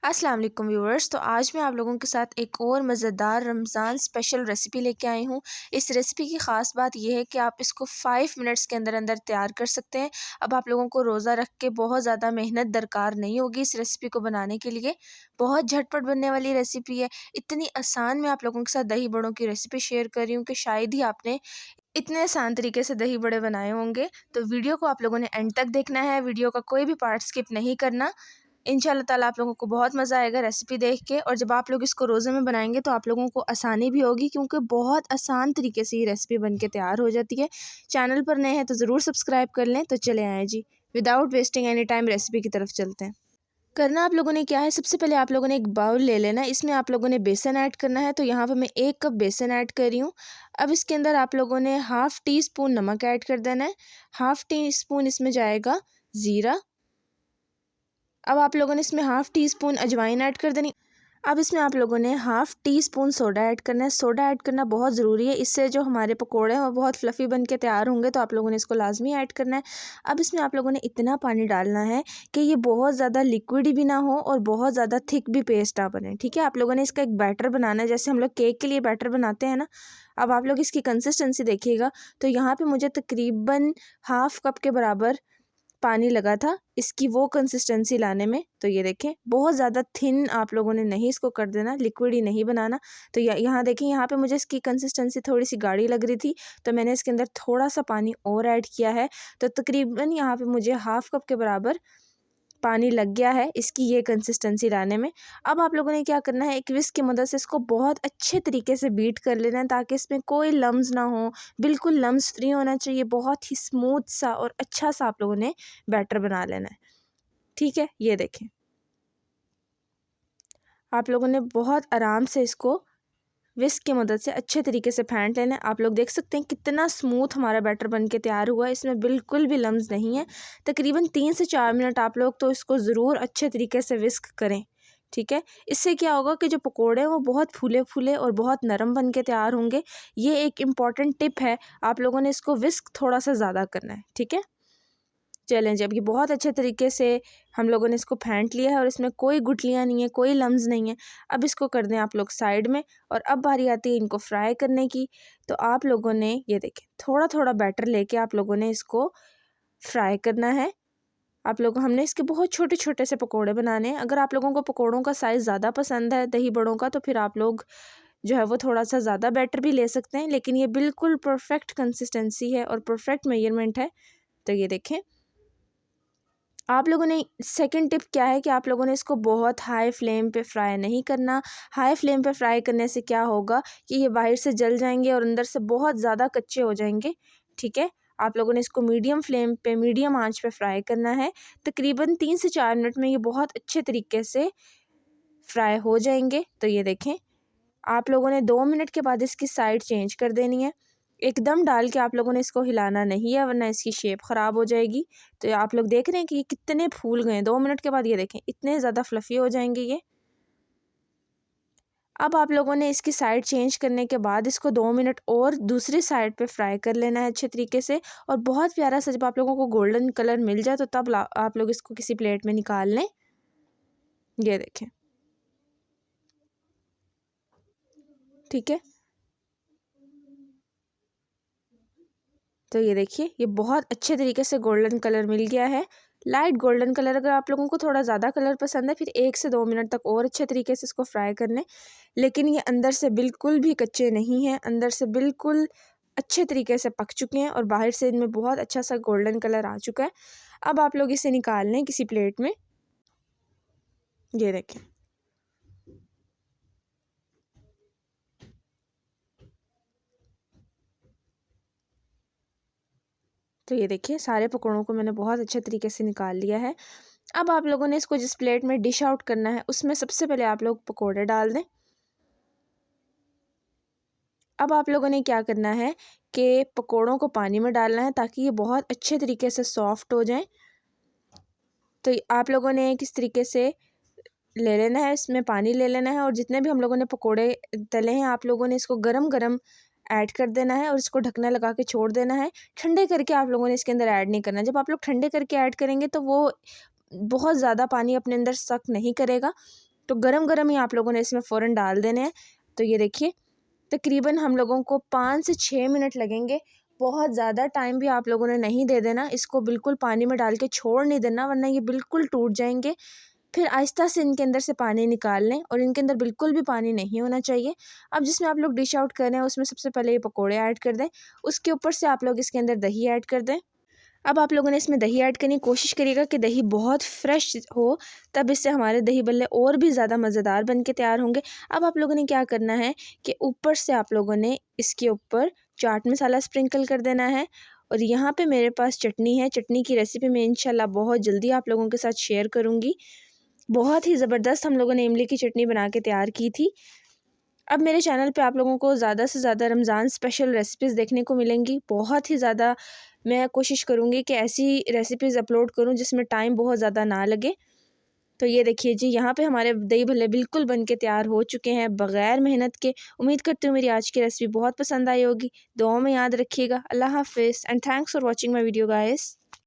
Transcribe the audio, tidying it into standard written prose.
अस्सलाम वालेकुम व्यूअर्स। तो आज मैं आप लोगों के साथ एक और मज़ेदार रमज़ान स्पेशल रेसिपी लेके आई हूँ। इस रेसिपी की ख़ास बात यह है कि आप इसको 5 मिनट्स के अंदर अंदर तैयार कर सकते हैं। अब आप लोगों को रोज़ा रख के बहुत ज़्यादा मेहनत दरकार नहीं होगी इस रेसिपी को बनाने के लिए। बहुत झटपट बनने वाली रेसिपी है। इतनी आसान मैं आप लोगों के साथ दही बड़ों की रेसिपी शेयर कर रही हूँ कि शायद ही आपने इतने आसान तरीके से दही बड़े बनाए होंगे। तो वीडियो को आप लोगों ने एंड तक देखना है, वीडियो का कोई भी पार्ट स्किप नहीं करना। इंशाल्लाह ताला आप लोगों को बहुत मज़ा आएगा रेसिपी देख के। और जब आप लोग इसको रोज़े में बनाएंगे तो आप लोगों को आसानी भी होगी, क्योंकि बहुत आसान तरीके से ये रेसिपी बन के तैयार हो जाती है। चैनल पर नए हैं तो ज़रूर सब्सक्राइब कर लें। तो चले आएँ जी, without wasting any time recipe की तरफ चलते हैं। करना आप लोगों ने क्या है, सबसे पहले आप लोगों ने एक बाउल ले लेना है। इसमें आप लोगों ने बेसन ऐड करना है। तो यहाँ पर मैं 1 कप बेसन ऐड कर रही हूँ। अब इसके अंदर आप लोगों ने हाफ़ टी स्पून नमक ऐड कर देना है। हाफ़ टी स्पून इसमें जाएगा ज़ीरा। अब आप लोगों ने इसमें हाफ़ टी स्पून अजवाइन ऐड कर देनी। अब इसमें आप लोगों ने half tea spoon soda add करना है। सोडा ऐड करना बहुत ज़रूरी है, इससे जो हमारे पकोड़े हैं वो बहुत फ्लफ़ी बन के तैयार होंगे। तो आप लोगों ने इसको लाजमी ऐड करना है। अब इसमें आप लोगों ने इतना पानी डालना है कि ये बहुत ज़्यादा लिक्विड भी ना हो और बहुत ज़्यादा थिक भी पेस्ट ना बने। ठीक है, आप लोगों ने इसका एक बैटर बनाना है, जैसे हम लोग केक के लिए बैटर बनाते हैं ना। अब आप लोग इसकी कंसिस्टेंसी देखिएगा। तो यहाँ पर मुझे तकरीबन हाफ़ कप के बराबर पानी लगा था इसकी वो कंसिस्टेंसी लाने में। तो ये देखें, बहुत ज़्यादा थिन आप लोगों ने नहीं इसको कर देना, लिक्विड ही नहीं बनाना। तो यहाँ देखें, यहाँ पे मुझे इसकी कंसिस्टेंसी थोड़ी सी गाढ़ी लग रही थी, तो मैंने इसके अंदर थोड़ा सा पानी और ऐड किया है। तो तकरीबन यहाँ पे मुझे हाफ़ कप के बराबर पानी लग गया है इसकी ये कंसिस्टेंसी लाने में। अब आप लोगों ने क्या करना है, एक विस्क की मदद से इसको बहुत अच्छे तरीके से बीट कर लेना है, ताकि इसमें कोई लम्स ना हो। बिल्कुल लम्स फ्री होना चाहिए, बहुत ही स्मूथ सा और अच्छा सा आप लोगों ने बैटर बना लेना है। ठीक है, ये देखें, आप लोगों ने बहुत आराम से इसको विस्क की मदद से अच्छे तरीके से फेंट लेना है। आप लोग देख सकते हैं कितना स्मूथ हमारा बैटर बन के तैयार हुआ है, इसमें बिल्कुल भी लम्स नहीं है। तकरीबन 3 से 4 मिनट आप लोग तो इसको ज़रूर अच्छे तरीके से विस्क करें। ठीक है, इससे क्या होगा कि जो पकोड़े हैं वो बहुत फूले फूले और बहुत नरम बन के तैयार होंगे। ये एक इम्पॉर्टेंट टिप है, आप लोगों ने इसको विस्क थोड़ा सा ज़्यादा करना है। ठीक है, चलें जी, अब ये बहुत अच्छे तरीके से हम लोगों ने इसको फेंट लिया है और इसमें कोई गुठलियाँ नहीं है, कोई लम्स नहीं है। अब इसको कर दें आप लोग साइड में। और अब बारी आती है इनको फ्राई करने की। तो आप लोगों ने ये देखें, थोड़ा थोड़ा बैटर लेके आप लोगों ने इसको फ्राई करना है। आप लोग हमने इसके बहुत छोटे छोटे से पकोड़े बनाने हैं। अगर आप लोगों को पकोड़ों का साइज़ ज़्यादा पसंद है दही बड़ों का, तो फिर आप लोग जो है वो थोड़ा सा ज़्यादा बैटर भी ले सकते हैं, लेकिन ये बिल्कुल परफेक्ट कंसिस्टेंसी है और परफेक्ट मेजरमेंट है। तो ये देखें, आप लोगों ने सेकंड टिप क्या है कि आप लोगों ने इसको बहुत हाई फ्लेम पे फ्राई नहीं करना। हाई फ्लेम पे फ्राई करने से क्या होगा कि ये बाहर से जल जाएंगे और अंदर से बहुत ज़्यादा कच्चे हो जाएंगे। ठीक है, आप लोगों ने इसको मीडियम फ्लेम पे, मीडियम आंच पे फ्राई करना है। तकरीबन 3 से 4 मिनट में ये बहुत अच्छे तरीके से फ्राई हो जाएंगे। तो ये देखें, आप लोगों ने 2 मिनट के बाद इसकी साइड चेंज कर देनी है। एकदम डाल के आप लोगों ने इसको हिलाना नहीं है, वरना इसकी शेप ख़राब हो जाएगी। तो आप लोग देख रहे हैं कि ये कितने फूल गए हैं। 2 मिनट के बाद ये देखें, इतने ज़्यादा फ्लफ़ी हो जाएंगे ये। अब आप लोगों ने इसकी साइड चेंज करने के बाद इसको 2 मिनट और दूसरी साइड पे फ्राई कर लेना है अच्छे तरीके से। और बहुत प्यारा सा जब आप लोगों को गोल्डन कलर मिल जाए तो तब आप लोग इसको किसी प्लेट में निकाल लें। ये देखें, ठीक है। तो ये देखिए, ये बहुत अच्छे तरीके से गोल्डन कलर मिल गया है, लाइट गोल्डन कलर। अगर आप लोगों को थोड़ा ज़्यादा कलर पसंद है, फिर 1 से 2 मिनट तक और अच्छे तरीके से इसको फ्राई कर लें। लेकिन ये अंदर से बिल्कुल भी कच्चे नहीं हैं, अंदर से बिल्कुल अच्छे तरीके से पक चुके हैं और बाहर से इनमें बहुत अच्छा सा गोल्डन कलर आ चुका है। अब आप लोग इसे निकाल लें किसी प्लेट में। ये देखें, तो ये देखिए, सारे पकौड़ों को मैंने बहुत अच्छे तरीके से निकाल लिया है। अब आप लोगों ने इसको जिस प्लेट में डिश आउट करना है, उसमें सबसे पहले आप लोग पकौड़े डाल दें। अब आप लोगों ने क्या करना है कि पकोड़ों को पानी में डालना है, ताकि ये बहुत अच्छे तरीके से सॉफ़्ट हो जाएं। तो आप लोगों ने किस तरीके से ले लेना है, इसमें पानी ले लेना है और जितने भी हम लोगों ने पकोड़े तले हैं, आप लोगों ने इसको गरम गरम ऐड कर देना है और इसको ढकना लगा के छोड़ देना है। ठंडे करके आप लोगों ने इसके अंदर ऐड नहीं करना। जब आप लोग ठंडे करके ऐड करेंगे तो वो बहुत ज़्यादा पानी अपने अंदर सक नहीं करेगा। तो गरम गरम ही आप लोगों ने इसमें फ़ौरन डाल देने हैं। तो ये देखिए तकरीबन हम लोगों को 5 से 6 मिनट लगेंगे। बहुत ज़्यादा टाइम भी आप लोगों ने नहीं दे देना, इसको बिल्कुल पानी में डाल के छोड़ नहीं देना वरना ये बिल्कुल टूट जाएंगे। फिर आहिस्ता से इनके अंदर से पानी निकाल लें और इनके अंदर बिल्कुल भी पानी नहीं होना चाहिए। अब जिसमें आप लोग डिश आउट कर रहे हैं उसमें सबसे पहले ये पकोड़े ऐड कर दें, उसके ऊपर से आप लोग इसके अंदर दही ऐड कर दें। अब आप लोगों ने इसमें दही ऐड करने की कोशिश करिएगा कि दही बहुत फ्रेश हो, तब इससे हमारे दही बल्ले और भी ज़्यादा मज़ेदार बन के तैयार होंगे। अब आप लोगों ने क्या करना है कि ऊपर से आप लोगों ने इसके ऊपर चाट मसाला स्प्रिंकल कर देना है। और यहाँ पे मेरे पास चटनी है, चटनी की रेसिपी मैं इंशाल्लाह बहुत जल्दी आप लोगों के साथ शेयर करूँगी। बहुत ही ज़बरदस्त हम लोगों ने इमली की चटनी बना के तैयार की थी। अब मेरे चैनल पे आप लोगों को ज़्यादा से ज़्यादा रमज़ान स्पेशल रेसिपीज़ देखने को मिलेंगी। बहुत ही ज़्यादा मैं कोशिश करूँगी कि ऐसी रेसिपीज़ अपलोड करूँ जिसमें टाइम बहुत ज़्यादा ना लगे। तो ये देखिए जी, यहाँ पे हमारे दही भल्ले बिल्कुल बन के तैयार हो चुके हैं बग़ैर मेहनत के। उम्मीद करती हूँ मेरी आज की रेसिपी बहुत पसंद आई होगी। दुआओं में याद रखिएगा। अल्लाह हाफ़िज़ and thanks for watching my video guys.